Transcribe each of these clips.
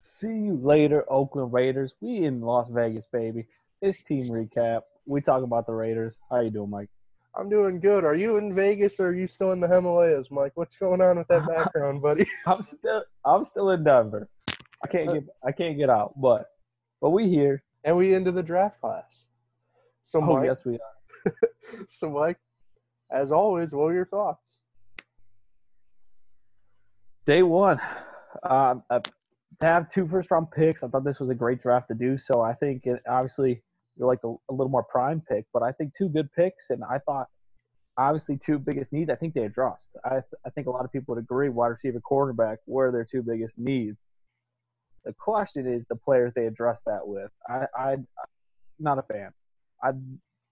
See you later, Oakland Raiders. We in Las Vegas, baby. It's team recap. We talk about the Raiders. How you doing, Mike? I'm doing good. Are you in Vegas or are you still in the Himalayas, Mike? What's going on with that background, buddy? I'm still in Denver. I can't get out, but we here. And we into the draft class. So Oh Mike, yes, we are. so Mike, as always, what are your thoughts? Day one. To have two first-round picks, I thought this was a great draft to do. So I think obviously you're like a little more prime pick, but I think two good picks, and I thought obviously two biggest needs. I think they addressed. I think a lot of people would agree. Wide receiver, quarterback were their two biggest needs. The question is the players they address that with. I'm not a fan. I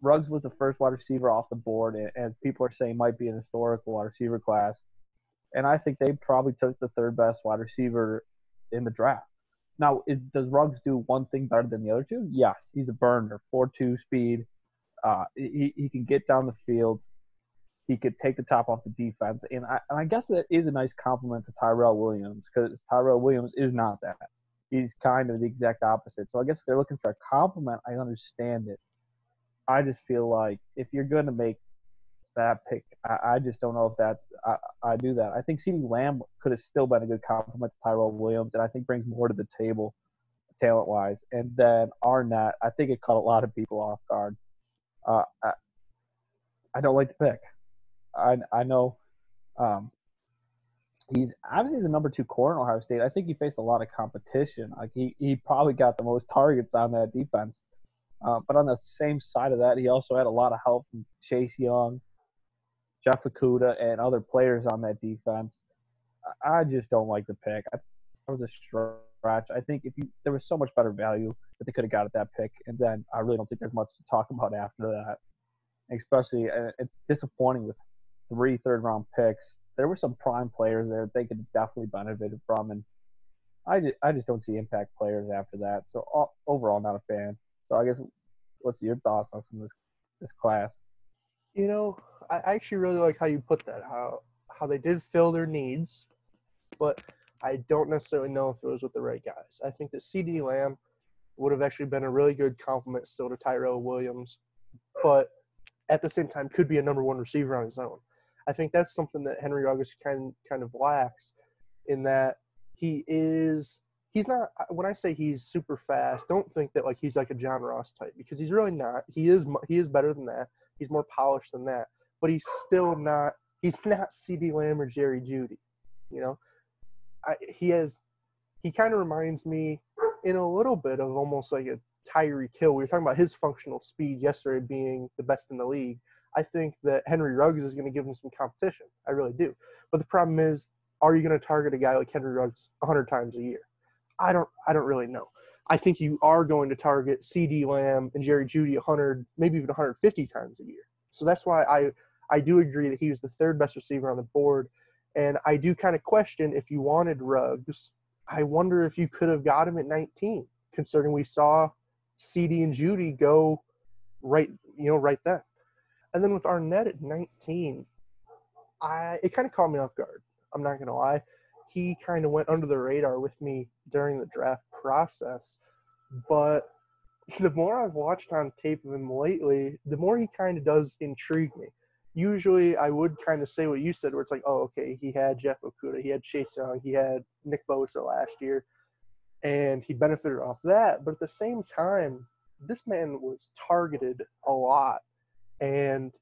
Ruggs was the first wide receiver off the board, and as people are saying, might be an historical wide receiver class. And I think they probably took the third best wide receiver in the draft. Now, does Ruggs do one thing better than the other two? Yes, he's a burner, 4.2 speed. He can get down the field. He could take the top off the defense. And I guess that is a nice compliment to Tyrell Williams because Tyrell Williams is not that. He's kind of the exact opposite. So I guess if they're looking for a compliment, I understand it. I just feel like if you're going to make that pick, I just don't know if I do that. I think CeeDee Lamb could have still been a good compliment to Tyrell Williams, and I think brings more to the table talent-wise. And then Arnett, I think it caught a lot of people off guard. I don't like the pick. I know he's obviously the number 2 corner in Ohio State. I think he faced a lot of competition. Like he probably got the most targets on that defense. But on the same side of that, he also had a lot of help from Chase Young, Jeff Okudah, and other players on that defense. I just don't like the pick. That was a stretch. I think there was so much better value that they could have got at that pick, and then I really don't think there's much to talk about after that. Especially, it's disappointing with 3 third-round picks. There were some prime players there that they could definitely benefited from, and I just don't see impact players after that. So overall, not a fan. So I guess what's your thoughts on some of this class? You know, I actually really like how you put that. How they did fill their needs, but I don't necessarily know if it was with the right guys. I think that CeeDee Lamb would have actually been a really good compliment still to Tyrell Williams, but at the same time could be a number 1 receiver on his own. I think that's something that Henry Ruggs kind of lacks in that he's not, when I say he's super fast, don't think that like he's like a John Ross type, because he's really not. He is better than that. He's more polished than that, but he's not CeeDee Lamb or Jerry Jeudy. You know, he kind of reminds me in a little bit of almost like a Tyreek Hill. We were talking about his functional speed yesterday being the best in the league. I think that Henry Ruggs is going to give him some competition. I really do. But the problem is, are you going to target a guy like Henry Ruggs 100 times a year? I don't really know. I think you are going to target CeeDee Lamb and Jerry Jeudy 100, maybe even 150 times a year. So that's why I do agree that he was the third best receiver on the board. And I do kind of question if you wanted Ruggs, I wonder if you could have got him at 19, considering we saw CeeDee and Jeudy go right then. And then with Arnett at 19, it kind of caught me off guard. I'm not going to lie. He kind of went under the radar with me during the draft process. But the more I've watched on tape of him lately, the more he kind of does intrigue me. Usually I would kind of say what you said, where it's like, oh, okay, he had Jeff Okudah, he had Chase Young, he had Nick Bosa last year, and he benefited off that. But at the same time, this man was targeted a lot, and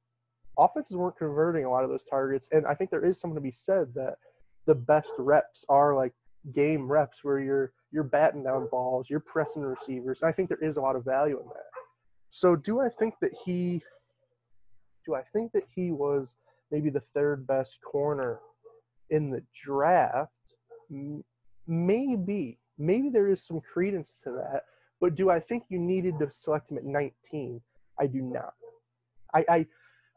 offenses weren't converting a lot of those targets. And I think there is something to be said that the best reps are like game reps where you're batting down balls, you're pressing receivers. And I think there is a lot of value in that. So do I think that he was maybe the third best corner in the draft? Maybe there is some credence to that. But do I think you needed to select him at 19? I do not.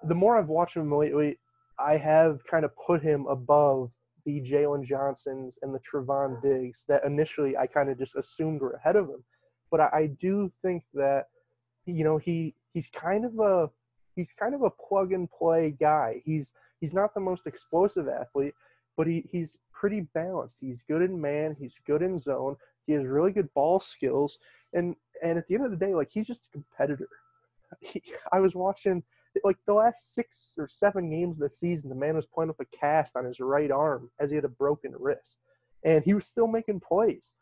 The more I've watched him lately, I have kind of put him above the Jalen Johnsons and the Trevon Diggs that initially I kind of just assumed were ahead of him. But I do think that, you know, he's kind of a plug and play guy. He's not the most explosive athlete, but he's pretty balanced. He's good in man. He's good in zone. He has really good ball skills, and at the end of the day, like, he's just a competitor. I was watching like the last 6 or 7 games of the season. The man was playing with a cast on his right arm as he had a broken wrist, and he was still making plays.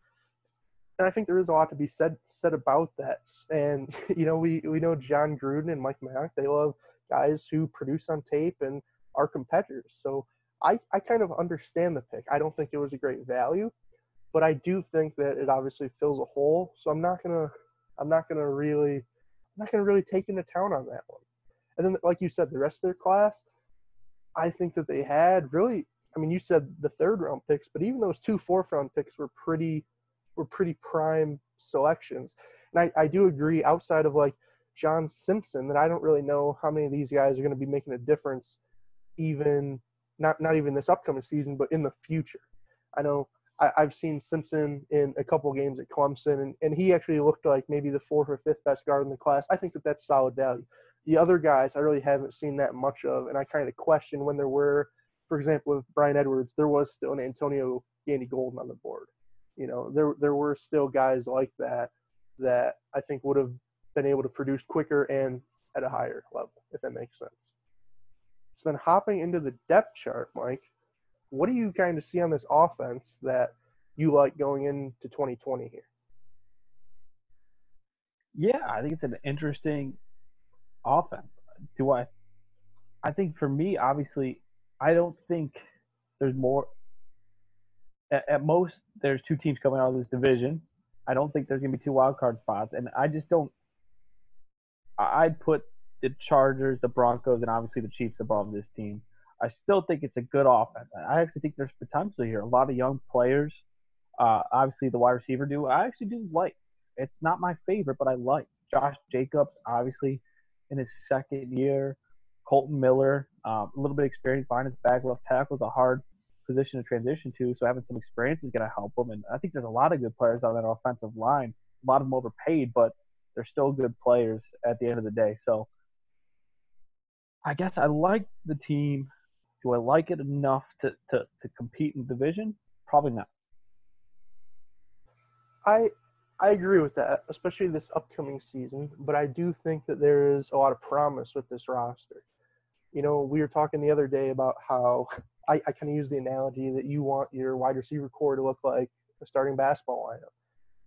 And I think there is a lot to be said about that. And we know John Gruden and Mike Mayock. They love guys who produce on tape and are competitors. So I kind of understand the pick. I don't think it was a great value, but I do think that it obviously fills a hole. So I'm not gonna really take into account on that one. And then, like you said, the rest of their class, I think that they had really. I mean, you said the 3rd-round picks, but even those 2 4th-round picks were pretty prime selections. And I do agree, outside of like John Simpson, that I don't really know how many of these guys are going to be making a difference, even not even this upcoming season, but in the future. I know I've seen Simpson in a couple of games at Clemson, and he actually looked like maybe the 4th or 5th best guard in the class. I think that that's solid value. The other guys I really haven't seen that much of, and I kind of question when there were, for example, with Brian Edwards, there was still an Antonio Gandy Golden on the board. There were still guys like that I think would have been able to produce quicker and at a higher level, if that makes sense. So then hopping into the depth chart, Mike, what do you kind of see on this offense that you like going into 2020 here? Yeah, I think it's an interesting offense. I think for me, obviously, I don't think there's more. At most, there's 2 teams coming out of this division. I don't think there's going to be 2 wild card spots, and I just don't. I'd put the Chargers, the Broncos, and obviously the Chiefs above this team. I still think it's a good offense. I actually think there's potential here. A lot of young players. Obviously, the wide receiver I actually do like. It's not my favorite, but I like Josh Jacobs. Obviously, in his 2nd year, Colton Miller, a little bit of experience behind his back. Left tackle is a hard position to transition to, so having some experience is going to help them. And I think there's a lot of good players on that offensive line. A lot of them overpaid, but they're still good players at the end of the day. So I guess I like the team. Do I like it enough to compete in the division? Probably not. I agree with that, especially this upcoming season, but I do think that there is a lot of promise with this roster. We were talking the other day about how I kind of use the analogy that you want your wide receiver core to look like a starting basketball lineup.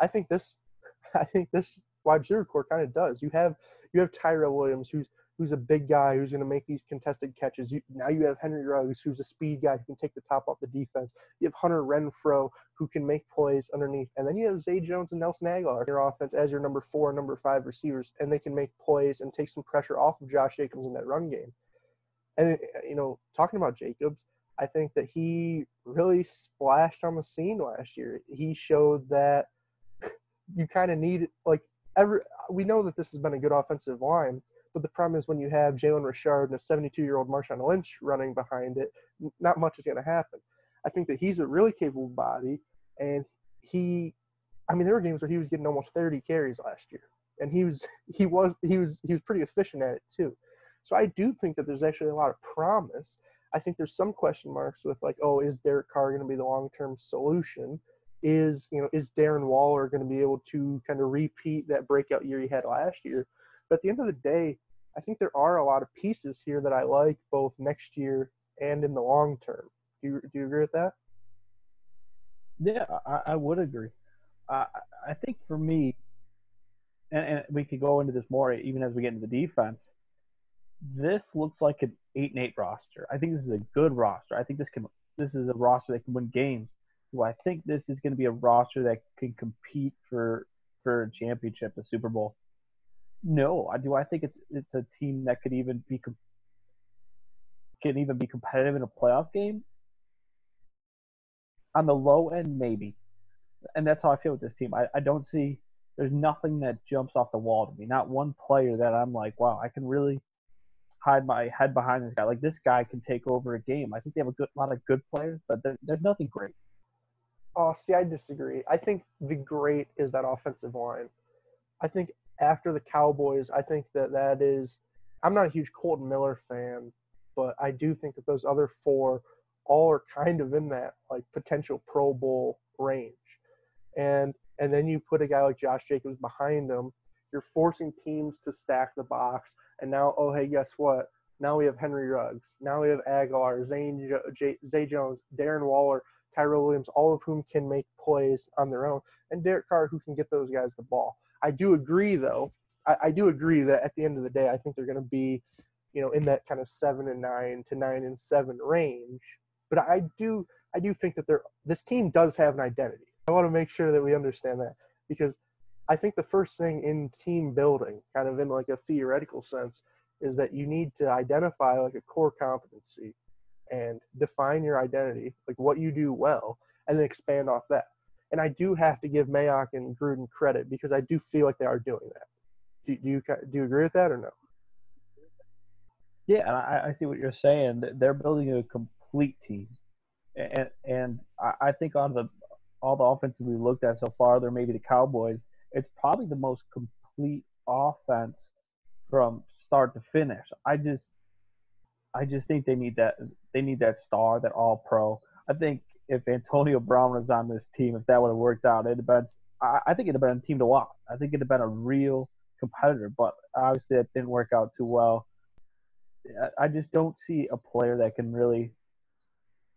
I think this wide receiver core kind of does. You have Tyrell Williams, who's a big guy who's going to make these contested catches. Now you have Henry Ruggs, who's a speed guy who can take the top off the defense. You have Hunter Renfrow, who can make plays underneath. And then you have Zay Jones and Nelson Aguilar in your offense as your number 4 and number 5 receivers, and they can make plays and take some pressure off of Josh Jacobs in that run game. And, talking about Jacobs, I think that he really splashed on the scene last year. He showed that you kind of need, we know that this has been a good offensive line, but the problem is when you have Jalen Richard and a 72-year-old Marshawn Lynch running behind it, not much is going to happen. I think that he's a really capable body, and there were games where he was getting almost 30 carries last year, and he was pretty efficient at it too. So I do think that there's actually a lot of promise. I think there's some question marks with is Derek Carr going to be the long-term solution? Is Darren Waller going to be able to kind of repeat that breakout year he had last year? But at the end of the day, I think there are a lot of pieces here that I like both next year and in the long term. Do you agree with that? Yeah, I would agree. I think for me, and we could go into this more even as we get into the defense. This looks like an 8-8 roster. I think this is a good roster. I think this is a roster that can win games. Do I think this is going to be a roster that can compete for a championship, a Super Bowl? No. Do I think it's a team that could even be competitive in a playoff game? On the low end, maybe. And that's how I feel with this team. I don't see – there's nothing that jumps off the wall to me. Not one player that I'm like, wow, I can really hide my head behind this guy. Like, this guy can take over a game. I think they have a lot of good players, but there's nothing great. Oh, see, I disagree. I think the great is that offensive line. I think after the Cowboys, I think that is – I'm not a huge Colton Miller fan, but I do think that those other 4 all are kind of in that, potential Pro Bowl range. And and then you put a guy like Josh Jacobs behind him, you're forcing teams to stack the box. And now, oh, hey, guess what? Now we have Henry Ruggs. Now we have Aguilar, Zay Jones, Darren Waller, Tyrell Williams, all of whom can make plays on their own, and Derek Carr, who can get those guys the ball. I do agree, though. I do agree that at the end of the day, I think they're going to be, in that kind of 7-9 to 9-7 range. But I do think that this team does have an identity. I want to make sure that we understand that, because I think the first thing in team building, kind of in like a theoretical sense, is that you need to identify like a core competency and define your identity, like what you do well, and then expand off that. And I do have to give Mayock and Gruden credit, because I do feel like they are doing that. Do you agree with that or no? Yeah, and I see what you're saying. They're building a complete team, and I think on all the offenses we looked at so far, there maybe the Cowboys. It's probably the most complete offense from start to finish. I just think they need that star, that all pro. I think if Antonio Brown was on this team, if that would have worked out, I think it'd have been a team to watch. I think it'd have been a real competitor, but obviously that didn't work out too well. I just don't see a player that can really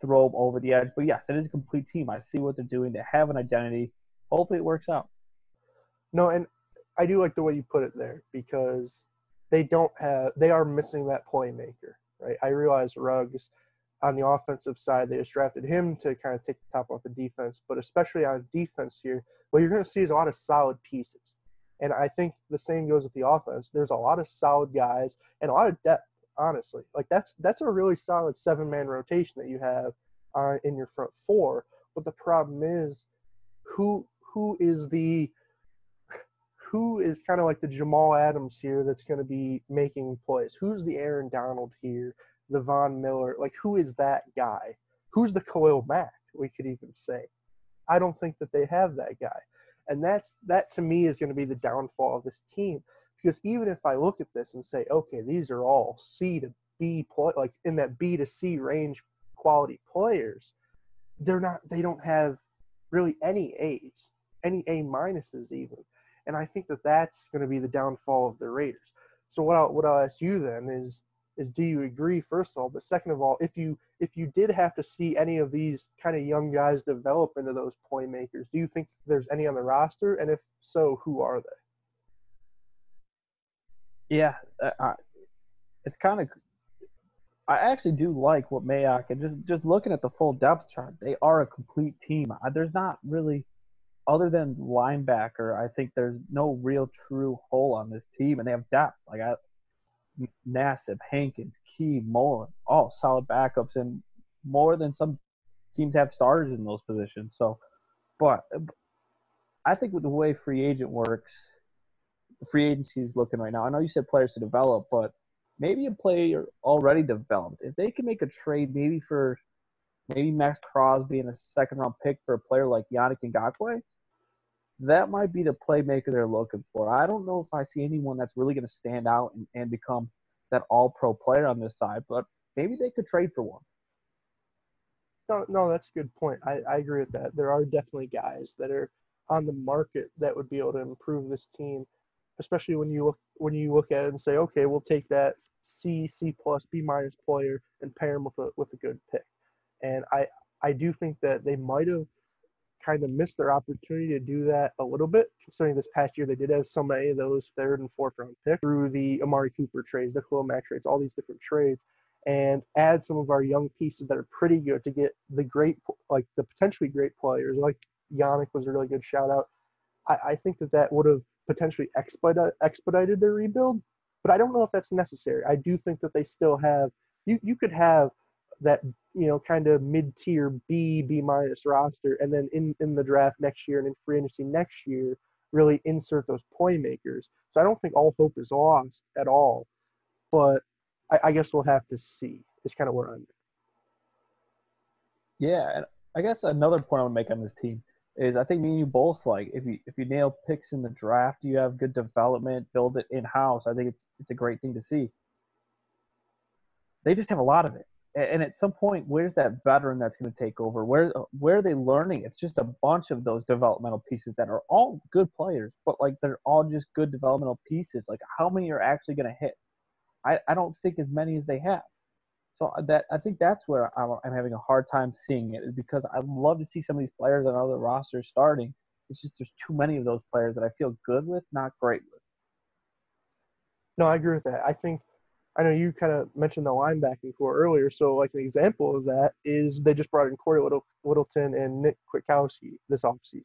throw them over the edge. But yes, it is a complete team. I see what they're doing. They have an identity. Hopefully it works out. No, and I do like the way you put it there, because they are missing that playmaker, right? I realize Ruggs on the offensive side, they just drafted him to kind of take the top off the defense, but especially on defense here, what you're going to see is a lot of solid pieces. And I think the same goes with the offense. There's a lot of solid guys and a lot of depth, honestly. Like that's a really solid 7-man rotation that you have in your front four. But the problem is, who is kind of like the Jamal Adams here that's going to be making plays? Who's the Aaron Donald here, the Von Miller? Like, who is that guy? Who's the Khalil Mack, we could even say? I don't think that they have that guy. And that to me is going to be the downfall of this team. Because even if I look at this and say, okay, these are all C to B, like in that B to C range quality players, they don't have really any A's, any A minuses even. And I think that that's going to be the downfall of the Raiders. So what I'll ask you then is do you agree, first of all? But second of all, if you did have to see any of these kind of young guys develop into those playmakers, do you think there's any on the roster? And if so, who are they? Yeah, it's kind of – I actually do like what Mayock – and just looking at the full depth chart, they are a complete team. There's not really – other than linebacker, I think there's no real true hole on this team, and they have depth. Like Nassib, Hankins, Key, Mullen, all solid backups, and more than some teams have starters in those positions. So, but I think with the way free agent works, the free agency is looking right now. I know you said players to develop, but maybe a player already developed. If they can make a trade, maybe Max Crosby and a second-round pick for a player like Yannick Ngakoue, that might be the playmaker they're looking for. I don't know if I see anyone that's really going to stand out and become that all-pro player on this side, but maybe they could trade for one. No, that's a good point. I agree with that. There are definitely guys that are on the market that would be able to improve this team, especially when you look at it and say, okay, we'll take that C plus, B minus player and pair him with a good pick. And I do think that they might have kind of missed their opportunity to do that a little bit, considering this past year they did have so many of those 3rd and 4th round picks through the Amari Cooper trades, the Khalil Mack trades, all these different trades, and add some of our young pieces that are pretty good to get the potentially great players. Like Yannick was a really good shout out. I think that would have potentially expedited their rebuild, but I don't know if that's necessary. I do think that they still have you could have that kind of mid-tier B minus roster, and then in the draft next year and in free agency next year, really insert those playmakers. So I don't think all hope is lost at all, but I guess we'll have to see. It's kind of where I'm at. Yeah, and I guess another point I would make on this team is I think me and you both, like, if you nail picks in the draft, you have good development, build it in-house. I think it's a great thing to see. They just have a lot of it. And at some point, where's that veteran that's going to take over? Where are they learning? It's just a bunch of those developmental pieces that are all good players, but like they're all just good developmental pieces. Like how many are actually going to hit? I don't think as many as they have. So that I think that's where I'm having a hard time seeing it, is because I'd love to see some of these players on other rosters starting. It's just there's too many of those players that I feel good with, not great with. No, I agree with that. I know you kind of mentioned the linebacking core earlier. So, like, an example of that is they just brought in Corey Littleton and Nick Kwiatkowski this offseason.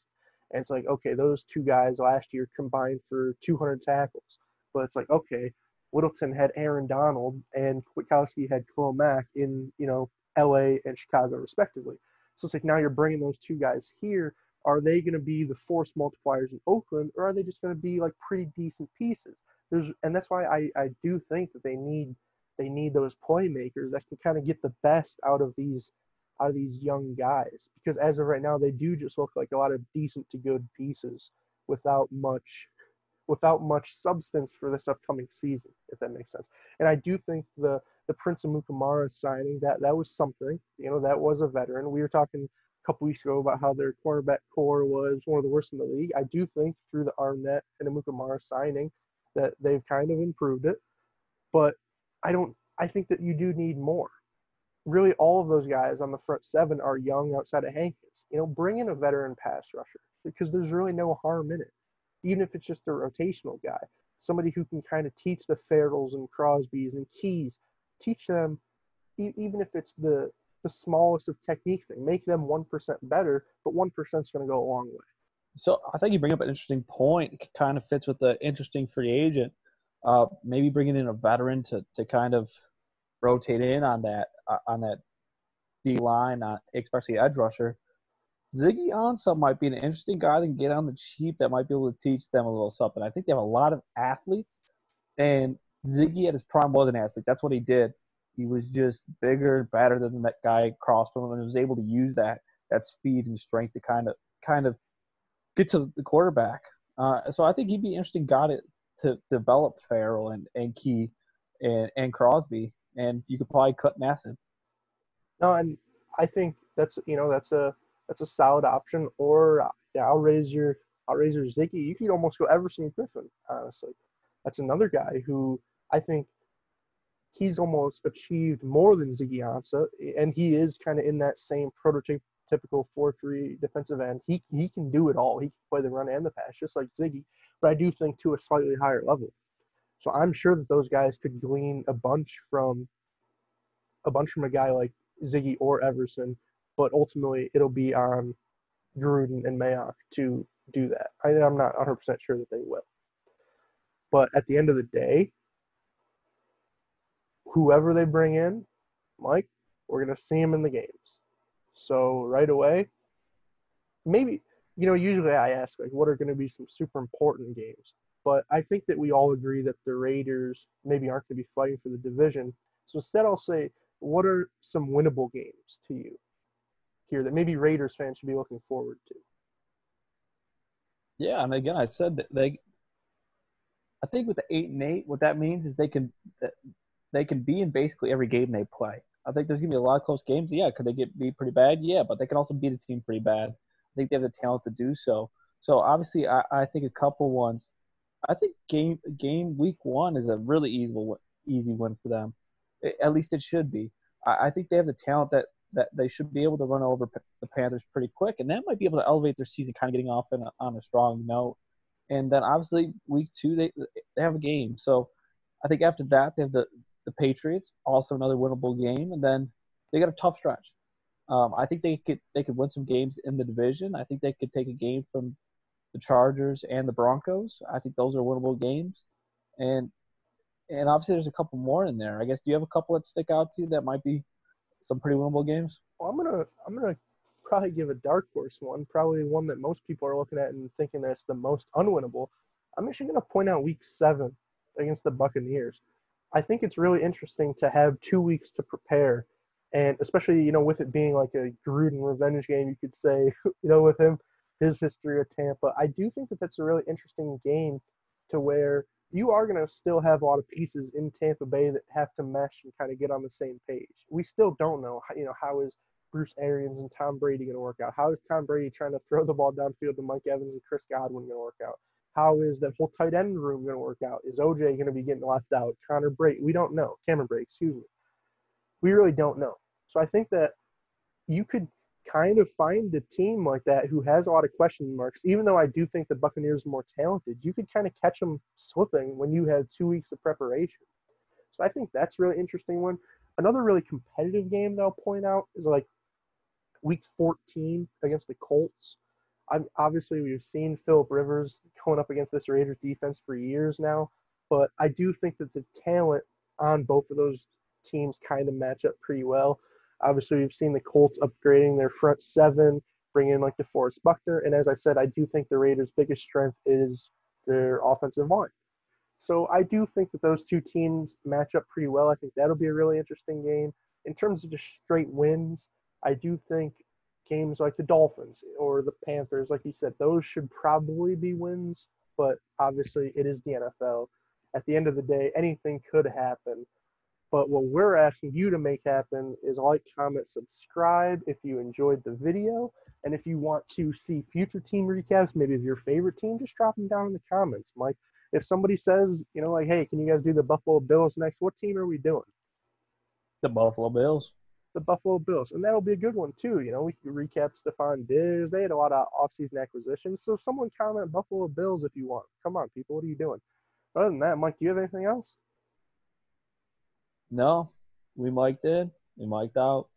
And it's like, okay, those two guys last year combined for 200 tackles. But it's like, okay, Littleton had Aaron Donald and Kwiatkowski had Khalil Mack in, LA and Chicago, respectively. So it's like now you're bringing those two guys here. Are they going to be the force multipliers in Oakland, or are they just going to be like pretty decent pieces? And that's why I do think that they need those playmakers that can kind of get the best out of these young guys, because as of right now they do just look like a lot of decent to good pieces without much substance for this upcoming season, if that makes sense. And I do think the Prince of Mukamara signing, that was something. That was a veteran. We were talking a couple weeks ago about how their cornerback core was one of the worst in the league. I do think through the Arnett and the Mukamara signing that they've kind of improved it, but I think that you do need more. Really, all of those guys on the front seven are young outside of Hankins. Bring in a veteran pass rusher, because there's really no harm in it. Even if it's just a rotational guy, somebody who can kind of teach the Farrells and Crosbys and Keys, teach them, even if it's the smallest of technique thing, make them 1% better, but 1% is going to go a long way. So I think you bring up an interesting point. It kind of fits with the interesting free agent. Maybe bringing in a veteran to kind of rotate in on that D line, especially edge rusher. Ziggy Ansah might be an interesting guy that can get on the cheap that might be able to teach them a little something. I think they have a lot of athletes, and Ziggy at his prime was an athlete. That's what he did. He was just bigger and better than that guy across from him, and was able to use that speed and strength to kind of get to the quarterback. So I think he'd be an interesting guy to develop Farrell and Key and Crosby, and you could probably cut massive. No, and I think that's a solid option. Or I'll raise your Ziggy. You could almost go Everson Griffin. Honestly, that's another guy who I think he's almost achieved more than Ziggy Ansah, and he is kind of in that same prototypical 4-3 defensive end. He can do it all. He can play the run and the pass, just like Ziggy, but I do think to a slightly higher level. So I'm sure that those guys could glean a bunch from a guy like Ziggy or Everson, but ultimately it'll be on Gruden and Mayock to do that. I'm not 100% sure that they will. But at the end of the day, whoever they bring in, Mike, we're going to see him in the games. So right away, maybe, usually I ask, like, what are going to be some super important games? But I think that we all agree that the Raiders maybe aren't going to be fighting for the division. So instead I'll say, what are some winnable games to you here that maybe Raiders fans should be looking forward to? Yeah, and again, I said that I think with the 8-8, what that means is they can be in basically every game they play. I think there's gonna be a lot of close games. Yeah, could they get beat pretty bad? Yeah, but they can also beat a team pretty bad. I think they have the talent to do so. So obviously, I think a couple ones. I think game week 1 is a really easy win for them. At least it should be. I think they have the talent that they should be able to run over the Panthers pretty quick, and that might be able to elevate their season, kind of getting off on a strong note. And then obviously week 2 they have a game. So I think after that they have the Patriots, also another winnable game, and then they got a tough stretch. I think they could win some games in the division. I think they could take a game from the Chargers and the Broncos. I think those are winnable games, and obviously there's a couple more in there. I guess, do you have a couple that stick out to you that might be some pretty winnable games? Well, I'm gonna probably give a dark horse one, probably one that most people are looking at and thinking that's the most unwinnable. I'm actually gonna point out Week 7 against the Buccaneers. I think it's really interesting to have 2 weeks to prepare, and especially with it being like a Gruden revenge game, you could say, with his history at Tampa. I do think that that's a really interesting game to where you are going to still have a lot of pieces in Tampa Bay that have to mesh and kind of get on the same page. We still don't know, how is Bruce Arians and Tom Brady going to work out? How is Tom Brady trying to throw the ball downfield to Mike Evans and Chris Godwin going to work out? How is that whole tight end room going to work out? Is OJ going to be getting left out? Connor Brady? We don't know. Cameron Brady, excuse me. We really don't know. So I think that you could kind of find a team like that who has a lot of question marks. Even though I do think the Buccaneers are more talented, you could kind of catch them slipping when you have 2 weeks of preparation. So I think that's a really interesting one. Another really competitive game that I'll point out is like week 14 against the Colts. Obviously, we've seen Phillip Rivers going up against this Raiders defense for years now, but I do think that the talent on both of those teams kind of match up pretty well. Obviously, we've seen the Colts upgrading their front seven, bringing in like DeForest Buckner, and as I said, I do think the Raiders' biggest strength is their offensive line. So I do think that those two teams match up pretty well. I think that'll be a really interesting game. In terms of just straight wins, I do think games like the Dolphins or the Panthers, like you said, those should probably be wins, but obviously it is the NFL. At the end of the day, anything could happen. But what we're asking you to make happen is like, comment, subscribe if you enjoyed the video. And if you want to see future team recaps, maybe of your favorite team, just drop them down in the comments. Like, if somebody says, like, hey, can you guys do the Buffalo Bills next? What team are we doing? The Buffalo Bills. The Buffalo Bills. And that'll be a good one, too. We could recap Stephon Diggs. They had a lot of offseason acquisitions. So someone comment Buffalo Bills if you want. Come on, people. What are you doing? Other than that, Mike, do you have anything else? No, we mic'd in. We mic'd out.